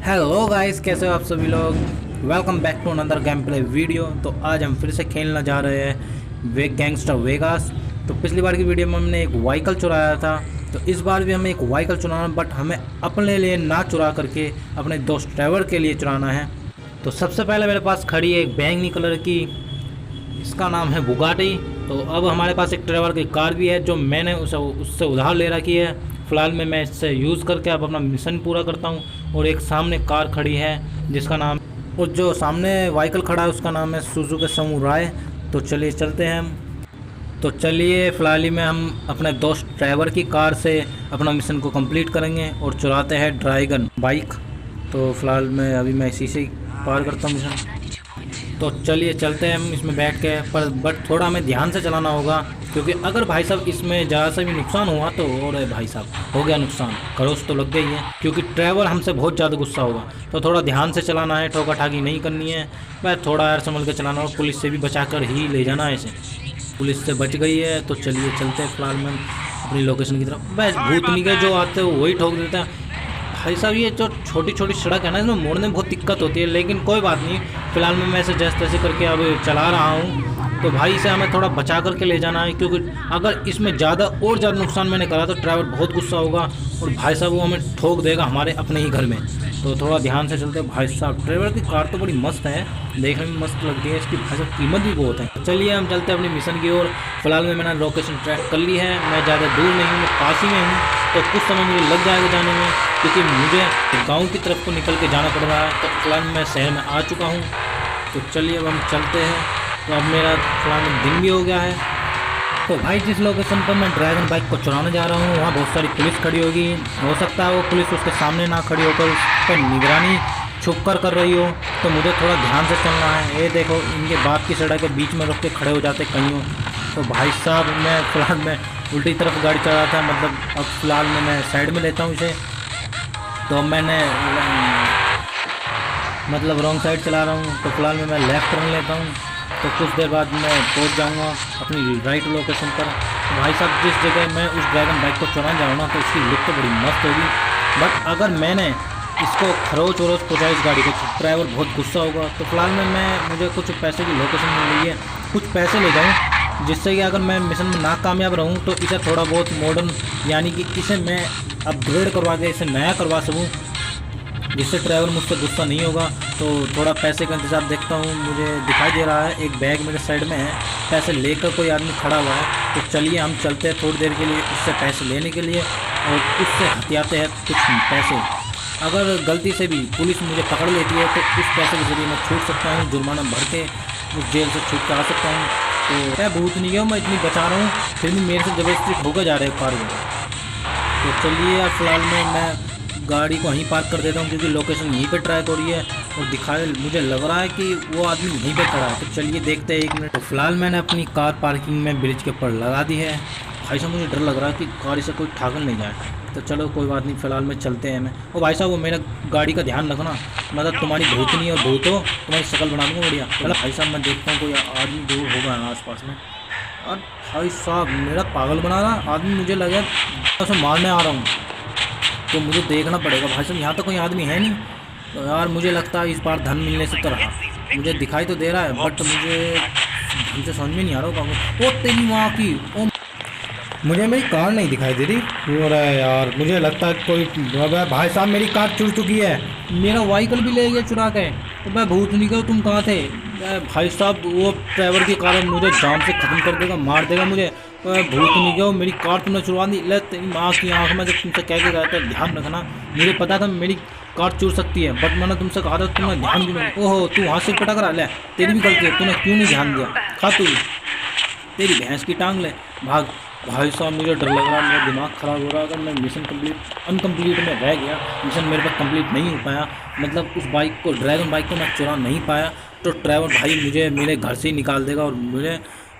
Hello guys, कैसे हो आप सभी लोग। Welcome back to another game play video. तो आज हम फिर से खेलना जा रहे हैं गैंगस्टर वेगास। तो पिछली बार की वीडियो में हमने एक व्हीकल चुराया था, तो इस बार भी हमें एक व्हीकल चुराना, बट हमें अपने लिए ना चुरा करके अपने दोस्त ट्रैवर के लिए चुराना है। तो सबसे पहले मेरे पास खड़ी है एक बैंगनी कलर की, इसका नाम है बुगाटी। तो अब हमारे पास एक ट्रैवर की कार भी है जो मैंने उससे उधार ले रखी है। फ़िलहाल में मैं इससे यूज़ करके अब अपना मिशन पूरा करता हूँ। और एक सामने कार खड़ी है जिसका नाम, और जो सामने व्हीकल खड़ा है उसका नाम है सुजुकी समुराई। तो चलिए चलते हैं हम। तो चलिए फ़िलहाल ही में हम अपने दोस्त ड्राइवर की कार से अपना मिशन को कंप्लीट करेंगे और चुराते हैं ड्रैगन बाइक। तो फ़िलहाल में अभी मैं इसी से पार करता हूँ मिशन। तो चलिए चलते हैं हम इसमें बैठ के, पर बट थोड़ा हमें ध्यान से चलाना होगा, क्योंकि अगर भाई साहब इसमें ज़रा सा भी नुकसान हुआ तो और भाई साहब हो गया नुकसान, खरोच तो लग गई है, क्योंकि ड्राइवर हमसे बहुत ज़्यादा गुस्सा होगा। तो थोड़ा ध्यान से चलाना है, ठोका ठाकी नहीं करनी है, बस थोड़ा यार संभल के चलाना और पुलिस से भी बचा कर ही ले जाना है इसे। पुलिस से बच गई है तो चलिए चलते हैं फ़िलहाल में अपनी लोकेशन की तरफ। बस भूतनी के जो आते हैं वही ठोक देता है। भाई साहब ये जो छोटी छोटी सड़क है ना, इसमें मोड़ने में बहुत दिक्कत होती है, लेकिन कोई बात नहीं। फ़िलहाल में मैं इसे जैसे तैसे करके अब चला रहा हूँ। तो भाई इसे हमें थोड़ा बचा करके ले जाना है, क्योंकि अगर इसमें ज़्यादा और ज़्यादा नुकसान मैंने करा तो ड्राइवर बहुत गुस्सा होगा और भाई साहब वो हमें ठोक देगा हमारे अपने ही घर में। तो थोड़ा ध्यान से चलते हैं भाई साहब। ड्राइवर की कार तो बड़ी मस्त है, देखने में मस्त लगती है, इसकी भाई साहब कीमत भी बहुत है। चलिए हम चलते हैं अपनी मिशन की ओर। फिलहाल में मैंने लोकेशन ट्रैक कर ली है, मैं ज़्यादा दूर नहीं हूँ, मैं पास ही में हूँ। तो कुछ समय मुझे लग जाएगा जाने में, क्योंकि मुझे गांव की तरफ को निकल के जाना पड़ रहा है। तो फिलहाल मैं शहर में आ चुका हूँ। तो चलिए अब हम चलते हैं। तो अब मेरा फिलहाल दिन भी हो गया है। तो भाई जिस लोकेशन पर मैं ड्रैगन बाइक को चुराने जा रहा हूँ वहाँ बहुत सारी पुलिस खड़ी होगी। हो सकता है वो पुलिस उसके सामने ना खड़ी होकर उस पर निगरानी छुप कर रही हो, तो मुझे थोड़ा ध्यान से चलना है। ये देखो इनके बाप की सड़क के बीच में रुक के खड़े हो जाते कहीं। तो भाई साहब मैं फ़िलहाल में उल्टी तरफ गाड़ी चला था, मतलब अब फ़िलहाल में मैं साइड में लेता हूँ इसे। तो मैंने मतलब रॉन्ग साइड चला रहा हूँ, तो फिलहाल में मैं लेफ़्ट टर्न लेता हूँ। तो कुछ देर बाद मैं पहुँच जाऊँगा अपनी राइट लोकेशन पर। भाई साहब जिस जगह मैं उस ड्रैगन बाइक को चुराने जाऊँ ना, तो उसकी लुक तो बड़ी मस्त होगी, बट अगर मैंने इसको खरोच वरोच पहुँचाई इस गाड़ी को, ड्राइवर बहुत गुस्सा होगा। तो फिलहाल में मुझे कुछ पैसे की लोकेशन मिल रही है, कुछ पैसे ले जाऊँ, जिससे कि अगर मैं मिशन में नाकामयाब रहूँ तो इसे थोड़ा बहुत मॉडर्न, यानी कि इसे मैं अपग्रेड करवा के इसे नया करवा सकूँ, जिससे ड्राइवर मुझसे गुस्सा नहीं होगा। तो थोड़ा पैसे का इंतज़ार देखता हूँ। मुझे दिखाई दे रहा है एक बैग मेरे साइड में है, पैसे लेकर कोई आदमी खड़ा हुआ है। तो चलिए हम चलते हैं थोड़ी देर के लिए उससे पैसे लेने के लिए, और उससे हथियाते हैं कुछ पैसे। अगर गलती से भी पुलिस मुझे पकड़ लेती है तो उस पैसे के जरिए मैं छूट सकता हूँ, जुर्माना भर के उस जेल से छूट के आ सकता हूँ। तो मैं भूत नहीं गया, मैं इतनी बचा रहा हूँ, फिर भी मेरे से ज़बरदस्ती ठोकर जा रहे हैं कार में। तो चलिए अब फ़िलहाल में मैं गाड़ी को यहीं पार्क कर देता हूँ, क्योंकि लोकेशन यहीं पे ट्रैक हो रही है और दिखाए मुझे लग रहा है कि वो आदमी यहीं पे खड़ा है। तो चलिए देखते हैं 1 मिनट। तो फिलहाल मैंने अपनी कार पार्किंग में ब्रिज के ऊपर लगा दी है। भाई साहब मुझे डर लग रहा है कि गाड़ी से कोई ठाकन नहीं जाए। तो चलो कोई बात नहीं, फ़िलहाल में चलते हैं। मैं ओ भाई साहब वो मेरा गाड़ी का ध्यान रखना, मतलब तुम्हारी भूतनी और भूतो तुम्हारी शक्ल बना दूँगा बढ़िया। चलो भाई साहब मैं देखता हूँ कोई आदमी दूर होगा आस-पास में। और भाई साहब मेरा पागल बना रहा आदमी, मुझे लगे उसे मारने आ रहा हूँ, तो मुझे देखना पड़ेगा। भाई साहब यहाँ तो कोई आदमी है नहीं। तो यार मुझे लगता है इस बार धन मिलने से तो रहा, मुझे दिखाई तो दे रहा है, बट मुझे ढंग से समझ में नहीं आ रहा होगा। ओ तेरी माँ की, ओ मुझे मेरी कार नहीं दिखाई दे रही। अरे यार मुझे लगता है कोई, भाई साहब मेरी कार चुर चुकी है, मेरा व्हीकल भी ले गया चुरा के। तो मैं भूत नहीं गया, तुम कहाँ थे? भाई साहब वो ड्राइवर के कारण मुझे जाम से ख़त्म कर देगा, मार देगा मुझे। भूत नहीं गया, मेरी कार तुमने चुरा दी। ले तेरी माँ की आँख में, जब तुमसे कह के गया था ध्यान रखना, मुझे पता था मेरी कार चुर सकती है, बट मैंने तुमसे कहा था तुमने ध्यान क्यों नहीं। ओहो तू हाथ से पटक रहा, ले तेरी भी गलती है, तूने क्यों नहीं ध्यान दिया। खा तू, तेरी भैंस की टांग ले, भाग। भाई साहब मुझे डर लग रहा है, मेरा दिमाग ख़राब हो रहा है। अगर मैं मिशन अनकम्प्लीट में रह गया, मिशन मेरे पास कंप्लीट नहीं हो पाया, मतलब उस बाइक को, ड्रैगन बाइक को मैं चुरा नहीं पाया, तो ड्राइवर भाई मुझे मेरे घर से ही निकाल देगा और मुझे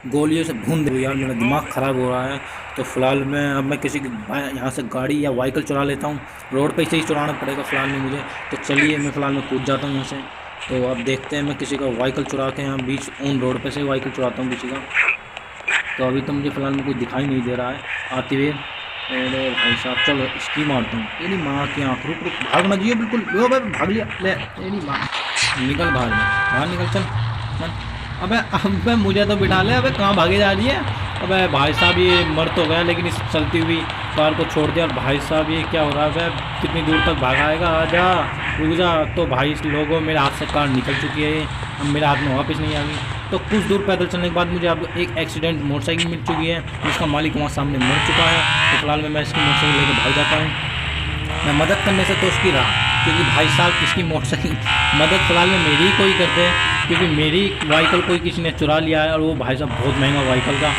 गोलियों से भून देगा। यार मेरा दिमाग ख़राब हो रहा है। तो फिलहाल अब मैं किसी की यहाँ से गाड़ी या व्हीकल चुरा लेता हूँ, रोड पे से ही चुराना पड़ेगा फ़िलहाल में मुझे। तो चलिए मैं फ़िलहाल में कूद जाता हूँ यहाँ से। तो अब देखते हैं मैं किसी का व्हीकल चुरा के यहाँ बीच ऑन रोड पे से व्हीकल चुराता हूँ किसी का। तो अभी तो मुझे फ़िलहाल में कोई दिखाई नहीं दे रहा है आते हुए। अरे भाई साहब चलो इसकी मारता हूँ, तेरी माँ की आँख। रुक रुक, भागना चाहिए बिल्कुल। लो भाई भाग लिया, ले तेरी माँ। निकल बाहर में, बाहर निकल, चल चल। अबे मुझे तो बिठा ले, अबे कहाँ भागे जा रही है। अबे भाई साहब ये मर तो गया, लेकिन इस चलती हुई कार को छोड़ दिया। और भाई साहब ये क्या हो रहा है, कितनी दूर तक भागाएगा, आजा रुक जा। तो भाई लोगों मेरे हाथ से कार निकल चुकी है, अब मेरे हाथ में वापस नहीं आ गई। तो कुछ दूर पैदल चलने के बाद मुझे अब एक एक्सीडेंट मोटरसाइकिल मिल चुकी है, जिसका मालिक वहाँ सामने मर चुका है। तो फिलहाल मैं इसकी मोटरसाइकिल लेकर भाग जाता हूँ। मैं मदद करने से तो उसकी रहा, क्योंकि भाई साहब इसकी मोटरसाइकिल मदद फिलहाल में मेरी ही कोई करते हैं, क्योंकि मेरी व्हीकल कोई किसी ने चुरा लिया है। और वो भाई साहब बहुत महंगा व्हीकल था,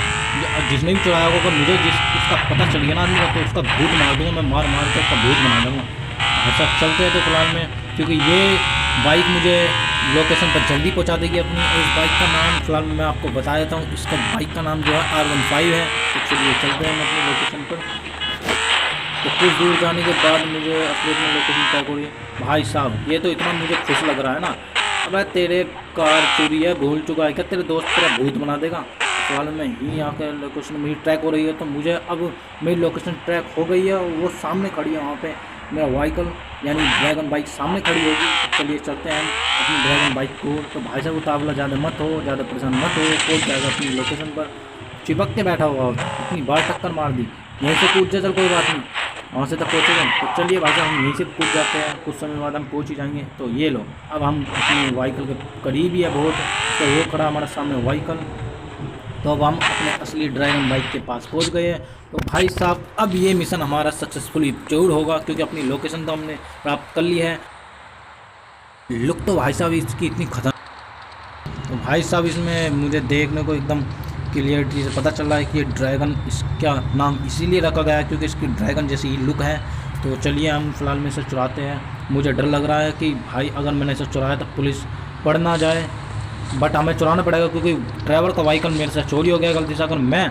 जिसने भी चुराया होगा, मुझे उसका पता चल गया ना आदमी का, तो उसका भूत मार दूँगा मैं, मार मार कर उसका भूत बना दूँगा। ऐसा चलते हैं तो फिलहाल में, क्योंकि ये बाइक मुझे लोकेशन पर जल्दी पहुंचा देगी अपनी। और इस बाइक का नाम फिलहाल मैं आपको बता देता हूँ, इसका बाइक का नाम जो है R15 है। तो चलिए चलते हैं हम अपनी लोकेशन पर। तो कुछ दूर जाने के बाद मुझे अपनी लोकेशन तय हो रही है। भाई साहब ये तो इतना मुझे खुश लग रहा है ना। अब तेरे कार चोरी है, भूल चुका है क्या, तेरे दोस्त तेरा भूत बना देगा। फिलहाल में ही आकर लोकेशन मेरी ट्रैक हो रही है, तो मुझे अब मेरी लोकेशन ट्रैक हो गई है। वो सामने खड़ी है, वहाँ पे मेरा व्हीकल यानी ड्रैगन बाइक सामने खड़ी होगी। तो चलिए चलते हैं हम अपनी ड्रैगन बाइक को। तो भाई साहब उतावला ज़्यादा मत हो, ज़्यादा परेशान मत हो, पहुँच जाएगा अपनी लोकेशन पर। चिपक के बैठा हुआ इतनी बार टक्कर मार दी, यहीं से कूद जा, चल कोई बात नहीं, वहाँ से तक पहुँचेंगे। तो चलिए भाई साहब हम यहीं से कूद जाते हैं, कुछ समय बाद हम पहुँच ही जाएंगे। तो ये लो, अब हम अपने व्हीकल के करीब ही है बहुत। तो वो खड़ा हमारे सामने व्हीकल। तो अब हम अपने असली ड्रैगन बाइक के पास पहुंच गए हैं। तो भाई साहब अब ये मिशन हमारा सक्सेसफुली जरूर होगा, क्योंकि अपनी लोकेशन तो हमने प्राप्त कर ली है। लुक तो भाई साहब इसकी इतनी खतरनाक। तो भाई साहब इसमें मुझे देखने को एकदम क्लियरिटी से पता चल रहा है कि ये ड्रैगन, इसका नाम इसीलिए रखा गया है क्योंकि इसकी ड्रैगन जैसी ही लुक है। तो चलिए हम फिलहाल में इसे चुराते हैं। मुझे डर लग रहा है कि भाई अगर मैंने इसे चुराया तो पुलिस पड़ ना जाए, बट हमें चुराना पड़ेगा, क्योंकि ड्राइवर का व्हीकल मेरे से चोरी हो गया गलती से। अगर मैं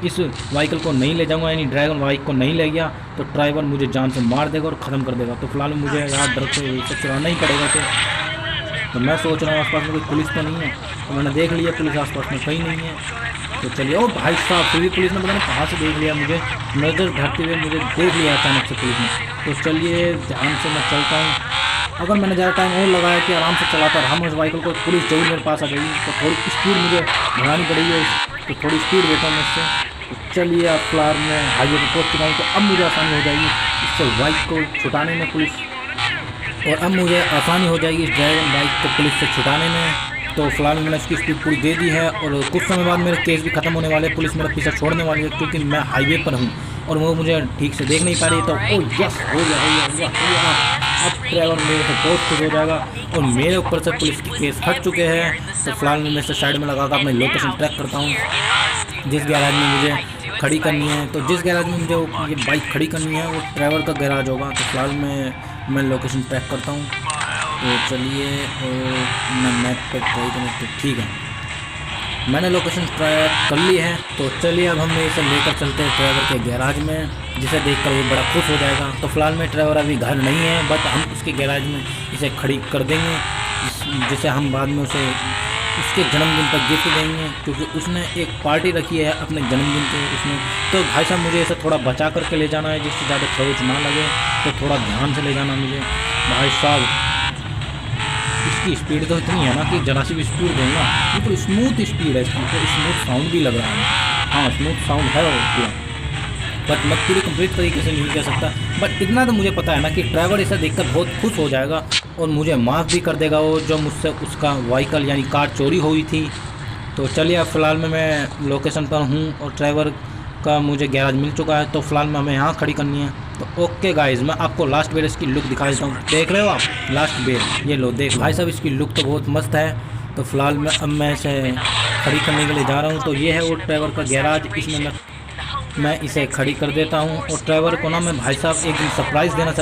इस व्हीकल को नहीं ले जाऊंगा, यानी ड्रैगन बाइक को नहीं ले गया, तो ड्राइवर मुझे जान से मार देगा और ख़त्म कर देगा। तो फिलहाल मुझे यार डर से इसे चुराना ही पड़ेगा इसे। तो मैं सोच रहा हूँ आसपास में कोई पुलिस तो नहीं है। तो मैंने देख लिया पुलिस आसपास में कहीं नहीं है। तो चलिए, ओ भाई साहब फिर भी पुलिस ने पता नहीं कहाँ से देख लिया मुझे, नज़र धरते हुए मुझे देख लिया अचानक से पुलिस ने। तो चलिए ध्यान से मैं चलता हूँ। अगर मैंने ज़्यादा टाइम और लगाया कि आराम से चलाता रहा उस व्हीकल को, पुलिस जरूर मेरे पास आ जाएगी। तो थोड़ी स्पीड मुझे बढ़ानी पड़ेगी, तो थोड़ी स्पीड देता हूँ मैं इससे। तो चलिए अब फिलहाल मैं हाईवे पर पहुँच चुका हूँ। तो अब मुझे आसानी हो जाएगी इससे बाइक को छुटाने में पुलिस, और अब मुझे आसानी हो जाएगी इस ड्रैगन बाइक को पुलिस से छुटाने में। तो फिलहाल मैंने इसकी स्पीड पूरी दे दी है, और कुछ समय बाद मेरे केस भी ख़त्म होने वाले, पुलिस मेरा पीछा छोड़ने वाली है, क्योंकि मैं हाईवे पर हूँ और वो मुझे ठीक से देख नहीं पा रही। तो ओ यस, हो गया। अब ड्राइवर मेरे से बहुत खुश हो जाएगा और मेरे ऊपर से पुलिस के केस हट चुके हैं। तो फिलहाल मैं इसे साइड में लगा कर अपनी लोकेशन ट्रैक करता हूँ, जिस गैराज में मुझे खड़ी करनी है। तो जिस गैराज में मुझे ये बाइक खड़ी करनी है वो ड्राइवर का गैराज होगा। तो फिलहाल मैं लोकेशन ट्रैक करता हूँ। तो चलिए, मैं मैप पर ट्राई करूँ। तो ठीक है, मैंने लोकेशन ट्रैक कर ली है। तो चलिए अब हम इसे लेकर चलते हैं ड्राइवर के गैराज में, जिसे देखकर वो बड़ा खुश हो जाएगा। तो फिलहाल में ड्राइवर अभी घर नहीं है, बट हम उसके गैराज में इसे खड़ी कर देंगे, जिसे हम बाद में उसे उसके जन्मदिन पर गिफ्ट देंगे, क्योंकि उसने एक पार्टी रखी है अपने जन्मदिन पे उसने। तो भाई साहब मुझे इसे थोड़ा बचा करके ले जाना है, जिससे ज़्यादा खरोच ना लगे। तो थोड़ा ध्यान से ले जाना मुझे। भाई साहब इसकी स्पीड तो इतनी है ना कि जरा सी भी स्पीड दूँगा, ये तो स्मूथ स्पीड है इसकी, तो स्मूथ साउंड भी लग रहा है। हाँ स्मूथ साउंड है पूरा, बट मैं पूरी कंप्लीट तरीके से नहीं कह सकता। बट इतना तो मुझे पता है ना कि ड्राइवर इसे देखकर बहुत खुश हो जाएगा और मुझे माफ़ भी कर देगा वो जो मुझसे उसका व्हीकल यानी कार चोरी हुई थी। तो चलिए अब फ़िलहाल में मैं लोकेशन पर हूँ और ड्राइवर का मुझे गैराज मिल चुका है। तो फिलहाल में हमें यहाँ खड़ी करनी है। तो ओके गाइस, मैं आपको लास्ट बेर इसकी लुक दिखा देता हूँ। देख रहे हो आप लास्ट बेर, ये लो देख भाई साहब, इसकी लुक तो बहुत मस्त है। तो फिलहाल में अब मैं इसे खड़ी करने के लिए जा रहा हूँ। तो ये है वो ड्राइवर का गैराज, इसमें मैं इसे खड़ी कर देता हूँ। और ड्राइवर को ना मैं भाई साहब एक दिन सरप्राइज़ देना चाहता हूँ।